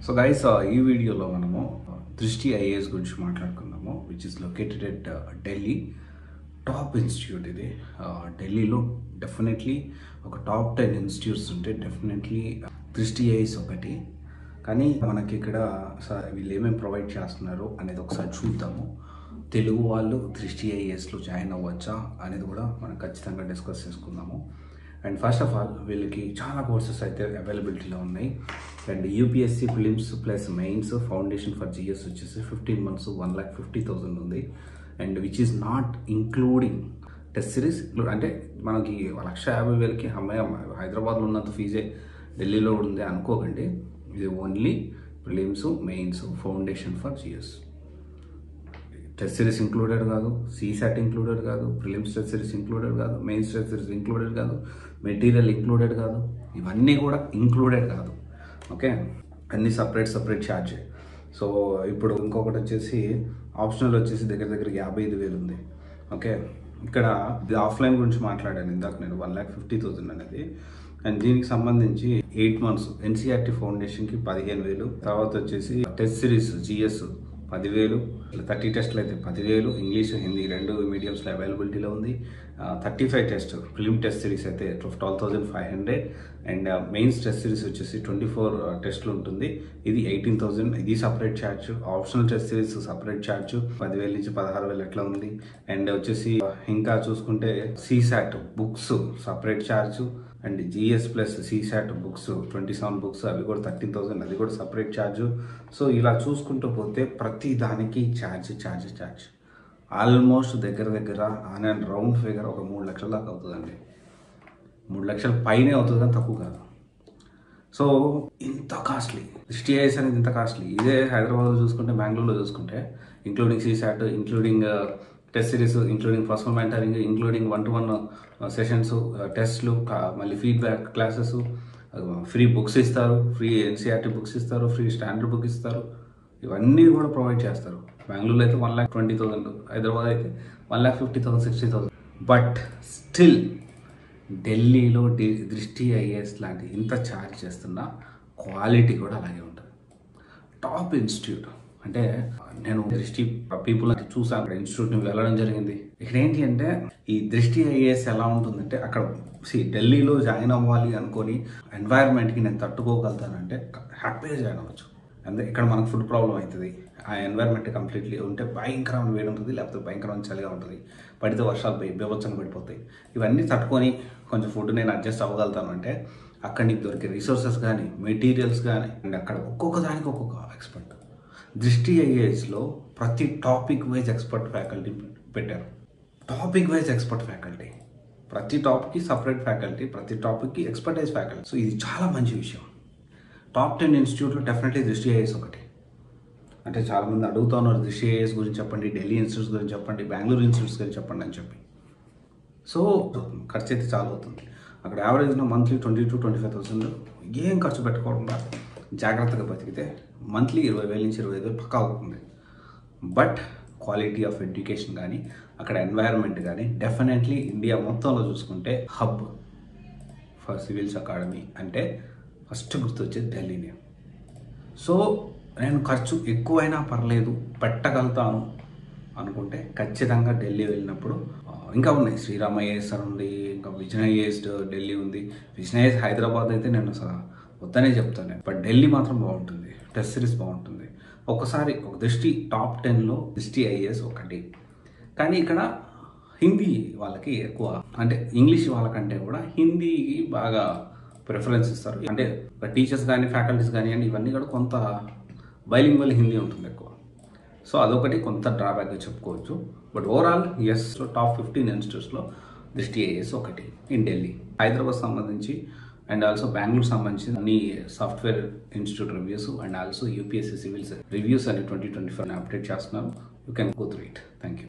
So guys ఈ వీడియోలో మనము దృష్టి ఐఏఎస్ గురించి మాట్లాడుకుందాము, which is located at Delhi. Top institute ఇది. ఢిల్లీలో డెఫినెట్లీ ఒక టాప్ 10 ఇన్స్టిట్యూట్స్ ఉంటే డెఫినెట్లీ దృష్టి ఐఏఎస్ ఒకటి. కానీ మనకి ఇక్కడ వీళ్ళు ఏమేమి ప్రొవైడ్ చేస్తున్నారు అనేది ఒకసారి చూద్దాము. తెలుగు వాళ్ళు దృష్టి ఐఏఎస్లో జాయిన్ అవ్వచ్చా అనేది కూడా మనం ఖచ్చితంగా డిస్కస్ చేసుకుందాము. అండ్ ఫస్ట్ ఆఫ్ ఆల్ వీళ్ళకి చాలా కోర్సెస్ అయితే అవైలబిలిటీలో ఉన్నాయి. And UPSC prelims plus mains foundation for GS వచ్చేసి 15 months 1,50,000 ఉంది. And which is not including test series. అంటే మనకి 1,50,000కి అమ్మాయి హైదరాబాద్లో ఉన్నంత ఫీజే ఢిల్లీలో ఉంది అనుకోకండి. ఇది only prelims mains foundation for GS. Test series included కాదు, సీసాట్ ఇంక్లూడెడ్ కాదు, ప్రిలిమ్స్ టెస్ట్ సిరీస్ ఇంక్లూడెడ్ కాదు, మెయిన్స్ టెస్ట్ సిరీస్ ఇంక్లూడెడ్ కాదు, మెటీరియల్ ఇంక్లూడెడ్ కాదు, ఇవన్నీ కూడా ఇంక్లూడెడ్ కాదు. ఓకే, అన్నీ సపరేట్ ఛార్జే. సో ఇప్పుడు ఇంకొకటి వచ్చేసి ఆప్షనల్ వచ్చేసి దగ్గర 55,000 ఉంది. ఓకే, ఇక్కడ ఆఫ్లైన్ గురించి మాట్లాడాను ఇందాక నేను 1,50,000 అనేది. అండ్ దీనికి సంబంధించి 8 months ఎన్సీఆర్టీ ఫౌండేషన్కి 15,000, తర్వాత వచ్చేసి టెస్ట్ సిరీస్ జిఎస్ 10,000, 30 టెస్ట్లు అయితే 10,000, ఇంగ్లీష్ హిందీ 2 మీడియంస్లో అవైలబిలిటీలో ఉంది. 35 టెస్ట్ ఫిల్మ్ టెస్ట్ సిరీస్ అయితే 12,500. అండ్ మెయిన్స్ టెస్ట్ సిరీస్ వచ్చేసి 24 టెస్ట్లు ఉంటుంది. ఇది 18,000. ఇది separate charge. Optional test series separate charge 10,000 నుంచి 16,000 ఎట్లా ఉంది. అండ్ వచ్చేసి ఇంకా చూసుకుంటే CSAT books separate charge. And GS plus CSAT books 27 books అవి కూడా 13,000, అది కూడా సపరేట్ ఛార్జ్. సో ఇలా చూసుకుంటూ పోతే ప్రతి దానికి ఛార్జ్ ఆల్మోస్ట్ దగ్గర ఆన్ అండ్ రౌండ్ ఫిగర్ ఒక 3 లక్షల దాకా అవుతుందండి. 3 లక్షల పైనే అవుతుంది కానీ తక్కువ కాదు. సో ఇంత కాస్ట్లీ దృష్టి ఐఏఎస్ అనేది ఇంత కాస్ట్లీ. ఇదే హైదరాబాద్లో చూసుకుంటే, బెంగళూరులో చూసుకుంటే including CSAT, including test series, including first mentoring, including 1-to-1 sessions, టెస్ట్లు, మళ్ళీ ఫీడ్బ్యాక్ క్లాసెస్, ఫ్రీ బుక్స్ ఇస్తారు, ఫ్రీ ఎన్సీఆర్టీ బుక్స్ ఇస్తారు, ఫ్రీ స్టాండర్డ్ బుక్ ఇస్తారు, ఇవన్నీ కూడా ప్రొవైడ్ చేస్తారు. బెంగళూరులో అయితే 1,20,000, హైదరాబాద్ అయితే 1,50,000, 60,000. బట్ స్టిల్ ఢిల్లీలో దృష్టి ఐఏఎస్ లాంటి ఇంత ఛార్జ్ చేస్తున్న క్వాలిటీ కూడా అలాగే ఉంటుంది. టాప్ ఇన్స్టిట్యూట్ అంటే నేను దృష్టి పీపుల్ అంటే చూసాను, అక్కడ ఇన్స్టిట్యూట్ని వెళ్ళడం జరిగింది. ఇక్కడ ఏంటి అంటే ఈ దృష్టి ఐఏఎస్ ఎలా ఉంటుందంటే, అక్కడ ఢిల్లీలో జాయిన్ అవ్వాలి అనుకొని ఎన్వైర్న్మెంట్కి నేను తట్టుకోగలుగుతానంటే హ్యాపీగా జాయిన్ అవ్వచ్చు. అంటే ఇక్కడ మనకు ఫుడ్ ప్రాబ్లం అవుతుంది, ఆ ఎన్వైర్న్మెంట్ కంప్లీట్లీ ఉంటే భయంకరమైన వేడి ఉంటుంది, లేకపోతే భయంకరమైన చలిగా ఉంటుంది, పడితే వర్షాలు బీభత్సంగా పడిపోతాయి. ఇవన్నీ తట్టుకొని కొంచెం ఫుడ్ నేను అడ్జస్ట్ అవ్వగలుగుతాను అంటే అక్కడ నీకు దొరికే రిసోర్సెస్ కానీ, మెటీరియల్స్ కానీ, అండ్ అక్కడ ఒక్కొక్క దానికి ఒక్కొక్క ఎక్స్పర్ట్. దృష్టి ఐఏఎస్లో ప్రతి టాపిక్ వైజ్ ఎక్స్పర్ట్ ఫ్యాకల్టీ పెట్టారు. టాపిక్ వైజ్ ఎక్స్పర్ట్ ఫ్యాకల్టీ, ప్రతి టాపిక్కి సపరేట్ ఫ్యాకల్టీ, ప్రతి టాపిక్కి ఎక్స్పర్టైజ్ ఫ్యాకల్టీ. సో ఇది చాలా మంచి విషయం. టాప్ 10 ఇన్స్టిట్యూట్లో డెఫినెట్లీ దృష్టి ఐఏఎస్ ఒకటి. అంటే చాలామంది అడుగుతూ ఉన్నారు దృష్టి ఐఏఎస్ గురించి చెప్పండి, ఢిల్లీ ఇన్స్టిట్యూట్స్ గురించి చెప్పండి, బెంగళూరు ఇన్స్టిట్యూట్స్ గురించి చెప్పండి అని చెప్పి. సో ఖర్చు అయితే చాలా అవుతుంది. అక్కడ యావరేజ్న మంత్లీ 20,000-25,000 ఏం ఖర్చు పెట్టుకోకుండా జాగ్రత్తగా బతికితే మంత్లీ 20,000 నుంచి 25,000 పక్కా అవుతుంది. బట్ క్వాలిటీ ఆఫ్ ఎడ్యుకేషన్ కానీ, అక్కడ ఎన్వైరన్మెంట్ కానీ డెఫినెట్లీ ఇండియా మొత్తంలో చూసుకుంటే హబ్ ఫర్ సివిల్స్ అకాడమీ అంటే ఫస్ట్ గుర్తొచ్చేది ఢిల్లీనే. సో నేను ఖర్చు ఎక్కువైనా పర్లేదు పెట్టగలుగుతాను అనుకుంటే ఖచ్చితంగా ఢిల్లీ వెళ్ళినప్పుడు ఇంకా ఉన్నాయి. శ్రీరామ్ ఐఏఎస్ ఉంది, ఇంకా విజన్ ఐఏఎస్ ఢిల్లీ ఉంది. విజన్ ఐఏఎస్ హైదరాబాద్ అయితే నేను అసలు వద్దనే చెప్తాను. బట్ ఢిల్లీ మాత్రం బాగుంటుంది, టెస్ట్ సిరీస్ బాగుంటుంది. ఒకసారి ఒక దృష్టి టాప్ 10లో దృష్టి ఐఏఎస్ ఒకటి. కానీ ఇక్కడ హిందీ వాళ్ళకి ఎక్కువ, అంటే ఇంగ్లీష్ వాళ్ళకంటే కూడా హిందీకి బాగా ప్రిఫరెన్స్ ఇస్తారు. అంటే టీచర్స్ కానీ, ఫ్యాకల్టీస్ కానీ అండి, ఇవన్నీ కూడా కొంత బైలింగ్వల్ హిందీ ఉంటుంది ఎక్కువ. సో అదొకటి కొంత డ్రాబ్యాక్గా చెప్పుకోవచ్చు. బట్ ఓవరాల్ టాప్ 15 ఇన్స్టిట్యూట్స్లో దృష్టి ఐఏఎస్ ఒకటి ఇన్ ఢిల్లీ. హైదరాబాద్ సంబంధించి అండ్ ఆల్సో బెంగళూరు సంబంధించి అన్ని software institute reviews and also UPSC civils reviews అని 2024 అప్డేట్ చేస్తున్నాను. You can go through it. Thank you.